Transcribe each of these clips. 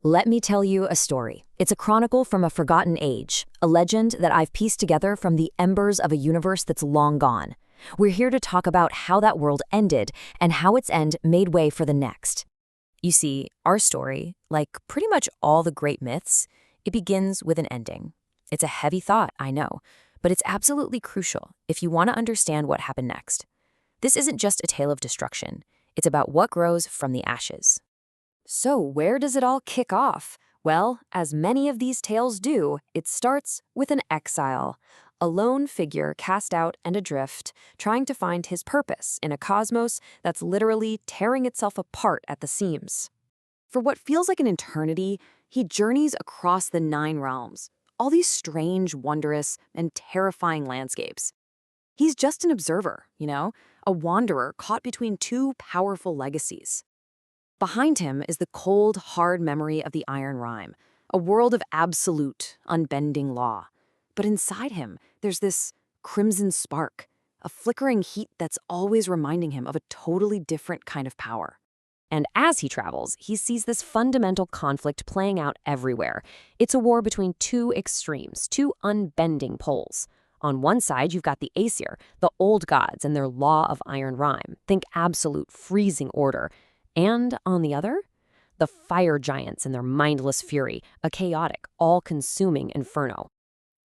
Let me tell you a story. It's a chronicle from a forgotten age, a legend that I've pieced together from the embers of a universe that's long gone. We're here to talk about how that world ended and how its end made way for the next. You see, our story, like pretty much all the great myths, it begins with an ending. It's a heavy thought, I know, but it's absolutely crucial if you want to understand what happened next. This isn't just a tale of destruction. It's about what grows from the ashes. So where does it all kick off? Well, as many of these tales do, it starts with an exile, a lone figure cast out and adrift, trying to find his purpose in a cosmos that's literally tearing itself apart at the seams. For what feels like an eternity, he journeys across the 9 realms, all these strange, wondrous, and terrifying landscapes. He's just an observer, a wanderer caught between 2 powerful legacies. Behind him is the cold, hard memory of the Iron Rime, a world of absolute, unbending law. But inside him, there's this crimson spark, a flickering heat that's always reminding him of a totally different kind of power. And as he travels, he sees this fundamental conflict playing out everywhere. It's a war between 2 extremes, 2 unbending poles. On one side, you've got the Aesir, the old gods and their law of Iron Rime. Think absolute freezing order. And on the other, the fire giants and their mindless fury, a chaotic, all-consuming inferno.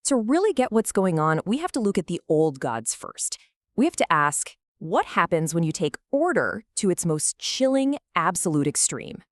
To really get what's going on, we have to look at the old gods first. We have to ask, what happens when you take order to its most chilling, absolute extreme?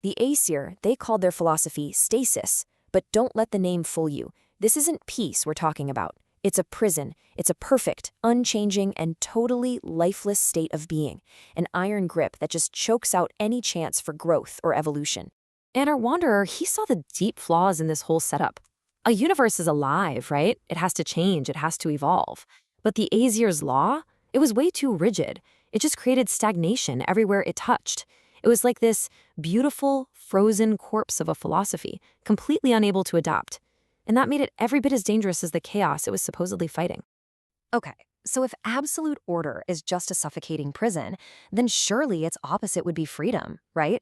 The Aesir, they called their philosophy stasis, but don't let the name fool you. This isn't peace we're talking about. It's a prison. It's a perfect, unchanging, and totally lifeless state of being, an iron grip that just chokes out any chance for growth or evolution. And our wanderer, he saw the deep flaws in this whole setup. A universe is alive, right? It has to change, it has to evolve. But the Aesir's law, it was way too rigid. It just created stagnation everywhere it touched. It was like this beautiful, frozen corpse of a philosophy, completely unable to adapt. And that made it every bit as dangerous as the chaos it was supposedly fighting. Okay, so if absolute order is just a suffocating prison, then surely its opposite would be freedom, right?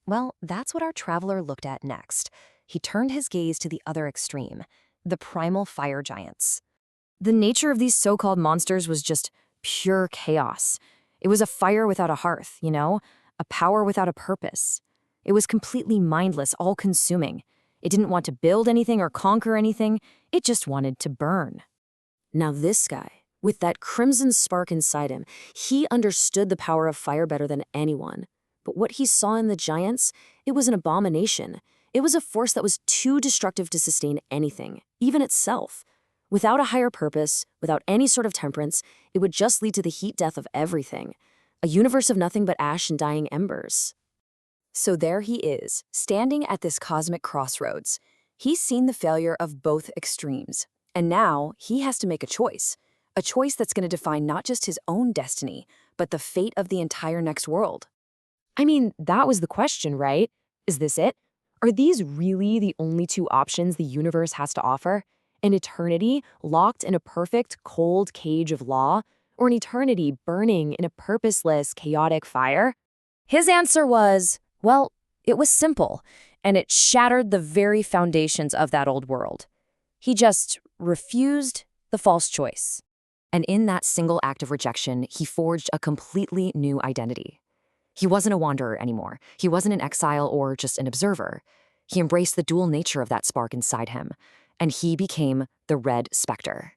Well, that's what our traveler looked at next. He turned his gaze to the other extreme, the primal fire giants. The nature of these so-called monsters was just pure chaos. It was a fire without a hearth, a power without a purpose. It was completely mindless, all-consuming. It didn't want to build anything or conquer anything. It just wanted to burn. Now this guy, with that crimson spark inside him, he understood the power of fire better than anyone. But what he saw in the giants, it was an abomination. It was a force that was too destructive to sustain anything, even itself. Without a higher purpose, without any sort of temperance, it would just lead to the heat death of everything. A universe of nothing but ash and dying embers. So there he is, standing at this cosmic crossroads. He's seen the failure of both extremes, and now he has to make a choice that's going to define not just his own destiny, but the fate of the entire next world. I mean, that was the question, right? Is this it? Are these really the only 2 options the universe has to offer? An eternity locked in a perfect, cold cage of law, or an eternity burning in a purposeless, chaotic fire? His answer was, well, it was simple, and it shattered the very foundations of that old world. He just refused the false choice. And in that single act of rejection, he forged a completely new identity. He wasn't a wanderer anymore. He wasn't an exile or just an observer. He embraced the dual nature of that spark inside him, and he became the Red Specter.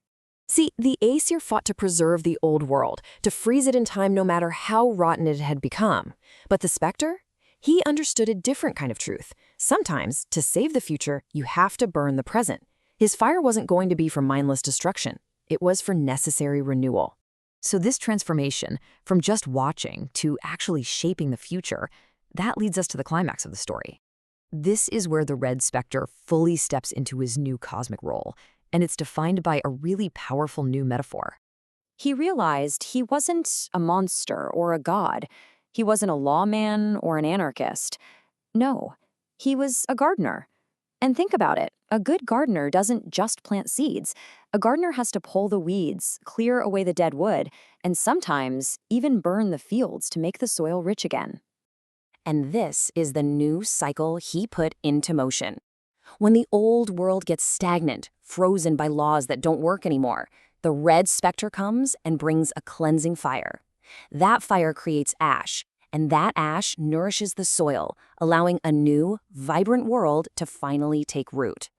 See, the Aesir fought to preserve the old world, to freeze it in time no matter how rotten it had become. But the Specter? He understood a different kind of truth. Sometimes, to save the future, you have to burn the present. His fire wasn't going to be for mindless destruction. It was for necessary renewal. So this transformation, from just watching to actually shaping the future, that leads us to the climax of the story. This is where the Red Specter fully steps into his new cosmic role, and it's defined by a really powerful new metaphor. He realized he wasn't a monster or a god. He wasn't a lawman or an anarchist. No, he was a gardener. And think about it, a good gardener doesn't just plant seeds. A gardener has to pull the weeds, clear away the dead wood, and sometimes even burn the fields to make the soil rich again. And this is the new cycle he put into motion. When the old world gets stagnant, frozen by laws that don't work anymore, the Red Specter comes and brings a cleansing fire. That fire creates ash, and that ash nourishes the soil, allowing a new, vibrant world to finally take root.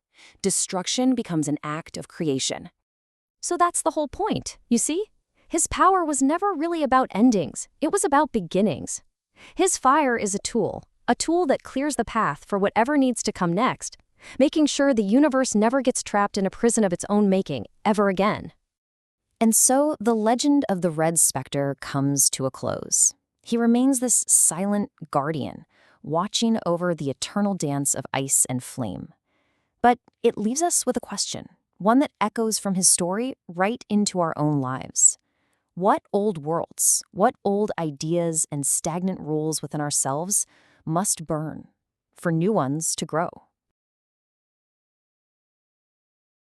Destruction becomes an act of creation. So that's the whole point, you see? His power was never really about endings, it was about beginnings. His fire is a tool that clears the path for whatever needs to come next, making sure the universe never gets trapped in a prison of its own making ever again. And so the legend of the Red Specter comes to a close. He remains this silent guardian, watching over the eternal dance of ice and flame. But it leaves us with a question, one that echoes from his story right into our own lives. What old worlds, what old ideas and stagnant rules within ourselves must burn for new ones to grow?